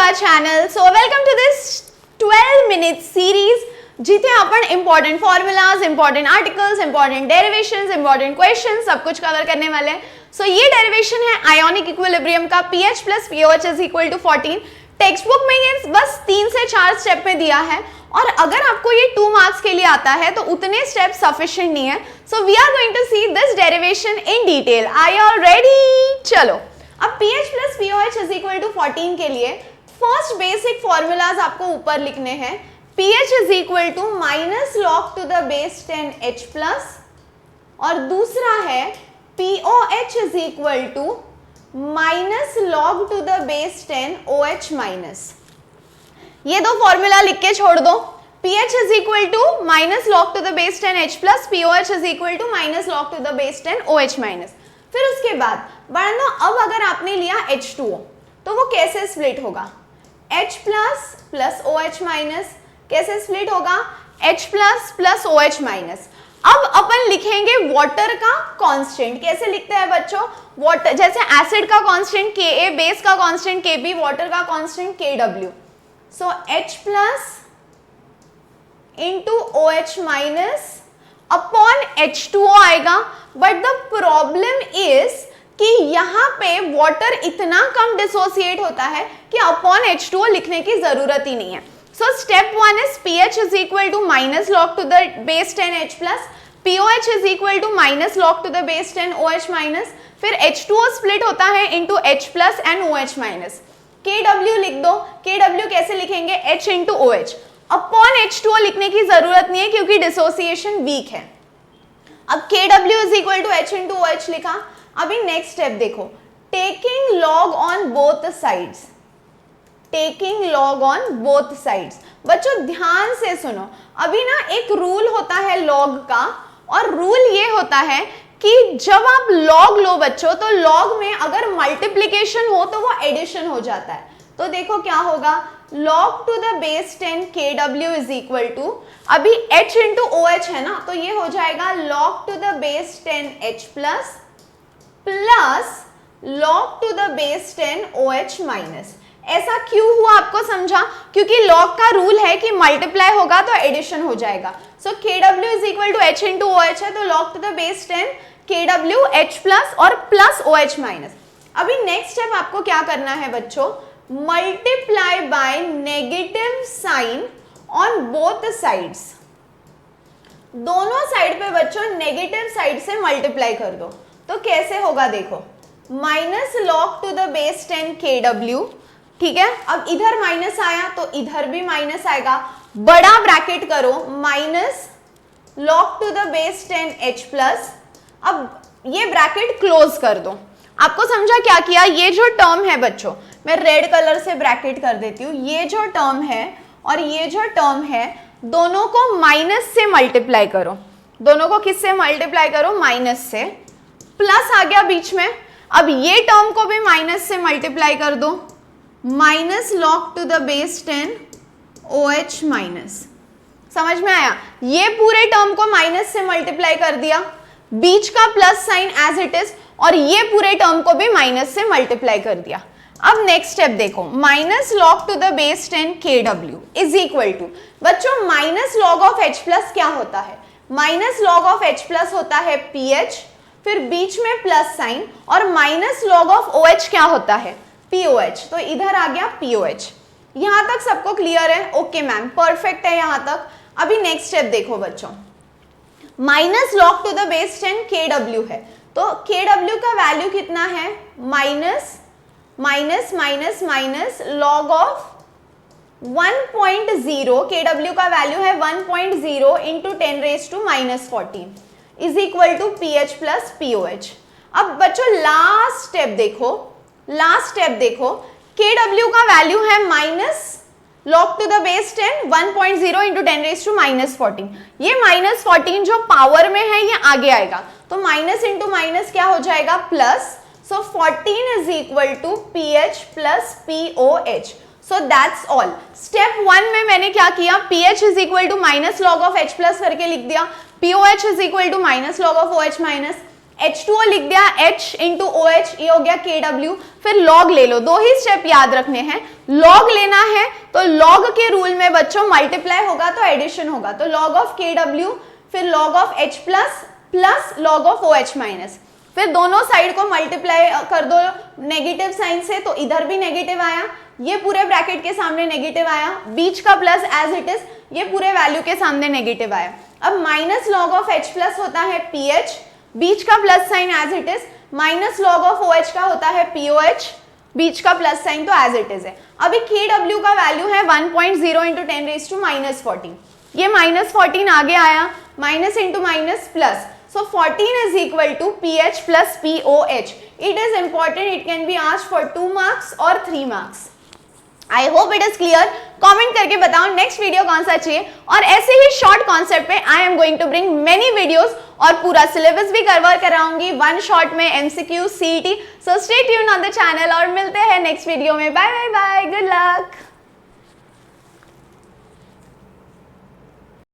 our channel. So welcome to this 12-minute series जिथे अपन important formulas, important articles, important derivations, important questions सब कुछ cover करने वाले हैं. So ये derivation है ionic equilibrium का pH plus POH is equal to 14. Text book में ये बस 3 से 4 स्टेप में दिया है और अगर आपको ये 2 मार्क्स के लिए आता है तो उतने स्टेप सफिशिएंट नहीं है. So we are going to see this derivation in detail. Are you all ready? चलो अब pH plus POH is equal to 14 के लिए फर्स्ट बेसिक फॉर्मूलाज आपको ऊपर लिखने हैं. pH is equal to minus log to the base 10 H plus और दूसरा है POH is equal to minus log to the base 10 OH minus. ये दो फॉर्मूला लिख के छोड़ दो. pH is equal to minus log to the base 10 H plus, POH is equal to minus log to the base 10 OH minus. फिर उसके बाद बढ़ना, अब अगर आपने लिया H2O तो वो कैसे स्प्लिट होगा? H plus plus OH minus कैसे स्प्लिट होगा? H plus plus OH minus. अब अपन लिखेंगे वाटर का कांस्टेंट. कैसे लिखते हैं बच्चों? वाटर जैसे एसिड का कांस्टेंट Ka, बेस का कांस्टेंट Kb, वाटर का कांस्टेंट Kw. सो H plus into OH minus upon H2O आएगा. बट द प्रॉब्लम इज कि यहाँ पे वाटर इतना कम डिसोसिएट होता है कि अपॉन H2O लिखने की जरूरत ही नहीं है. So step 1 is pH is equal to minus log to the base 10 H plus, POH is equal to minus log to the base 10 OH minus. फिर H2O स्प्लिट होता है into H plus and OH minus. KW लिख दो. KW कैसे लिखेंगे? H into OH. Upon H2O लिखने की जरूरत नहीं है क्योंकि डिसोसिएशन वीक है. अब KW is equal to H into OH लिखा. अभी नेक्स्ट स्टेप देखो. Taking log on both sides. Taking log on both sides. बच्चों ध्यान से सुनो. अभी ना एक रूल होता है लॉग का और रूल ये होता है कि जब आप लॉग लो बच्चों तो लॉग में अगर मल्टीप्लिकेशन हो तो वो एडिशन हो जाता है. तो देखो क्या होगा. log to the base 10 KW is equal to, अभी H into OH है ना तो ये हो जाएगा log to the base 10 H plus plus log to the base 10 OH minus. ऐसा क्यों हुआ आपको समझा? क्योंकि log का रूल है कि मल्टीप्लाई होगा तो एडिशन हो जाएगा. सो KW is equal to H into OH है तो log to the base 10 KW H plus और plus OH minus. अभी नेक्स्ट स्टेप आपको क्या करना है बच्चों? Multiply by negative sign on both sides. दोनों साइड पे बच्चों नेगेटिव साइड से मल्टीप्लाई कर दो. तो कैसे होगा देखो. Minus log to the base 10 KW. ठीक है. अब इधर माइनस आया तो इधर भी माइनस आएगा. बड़ा ब्रैकेट करो. Minus log to the base 10 H plus. अब ये ब्रैकेट क्लोज कर दो. आपको समझा क्या किया? ये जो टर्म है बच्चों, मैं रेड कलर से ब्रैकेट कर देती हूँ. ये जो टर्म है और ये जो टर्म है दोनों को माइनस से मल्टीप्लाई करो. दोनों को किससे मल्टीप्लाई करो? माइनस से. प्लस आ गया बीच में. अब ये टर्म को भी माइनस से मल्टीप्लाई कर दो. Minus log to the base 10 OH minus. समझ में आया? ये पूरे टर्म को माइनस से मल्टीप्लाई कर दिया. बीच का plus sign as it is और ये पूरे टर्म को भी माइनस से मल्टीप्लाई कर दिया. अब नेक्स्ट स्टेप देखो. Minus log to the base 10 KW is equal to, बच्चों minus log of H plus क्या होता है? Minus log of H plus होता है PH, फिर बीच में प्लस साइन और माइनस लॉग ऑफ OH क्या होता है? POH. तो इधर आ गया POH. यहां तक सबको क्लियर है? ओके मैम, परफेक्ट है यहां तक. अभी नेक्स्ट स्टेप देखो बच्चों. Minus log to the base 10 KW है तो KW का वैल्यू कितना है? Minus minus minus minus log of 1.0. KW का वैल्यू है 1.0 into 10 raised to minus 14 is equal to PH plus POH. अब बच्चों लास्ट स्टेप देखो. लास्ट स्टेप देखो. KW का वैल्यू है minus log to the base 10 1.0 into 10 raised to minus 14. ये minus 14 जो पावर में है ये आगे आएगा तो माइनस इंटू माइनस क्या हो जाएगा? Plus. So 14 is equal to PH plus POH. So that's all. Step 1 में मैंने क्या किया? PH is equal to minus log of H plus करके लिख दिया. POH is equal to minus log of OH minus. H2O लिख दिया, H into OH, ये हो गया KW। फिर log ले लो, दो ही स्टेप याद रखने हैं। log लेना है तो log के रूल में बच्चों मल्टीप्लाई होगा तो एडिशन होगा, तो log ऑफ KW फिर log of H plus plus log of OH minus, फिर दोनों साइड को मल्टीप्लाई कर दो नेगेटिव साइन से, तो इधर भी नेगेटिव आया, ये पूरे ब्रैकेट के सामने नेगेटिव आया, बीच का प्लस एज इट इज, ये पूरे वैल्यू के सामने नेगेटिव आया। अब minus log of H plus होता है PH, बीच का plus sign as it is, minus log of OH का होता है POH, बीच का प्लस साइन तो एज इट इज है। अभी KW का वैल्यू है 1.0 इंटू 10 रेज टू -14, ये -14 आगे आया, minus into minus plus, so 14 is equal to PH plus POH. It is important, it can be asked for 2 marks or 3 marks. I hope it is clear. Comment करके बताओ next video कौन सा चाहिए, और ऐसे ही शॉर्ट कॉन्सेप्ट पे I am going to bring many videos, और पूरा सिलेबस भी कवर कराऊंगी वन शॉट में, MCQ CET। So stay tuned on the channel और मिलते हैं नेक्स्ट वीडियो में। Bye bye bye, good luck.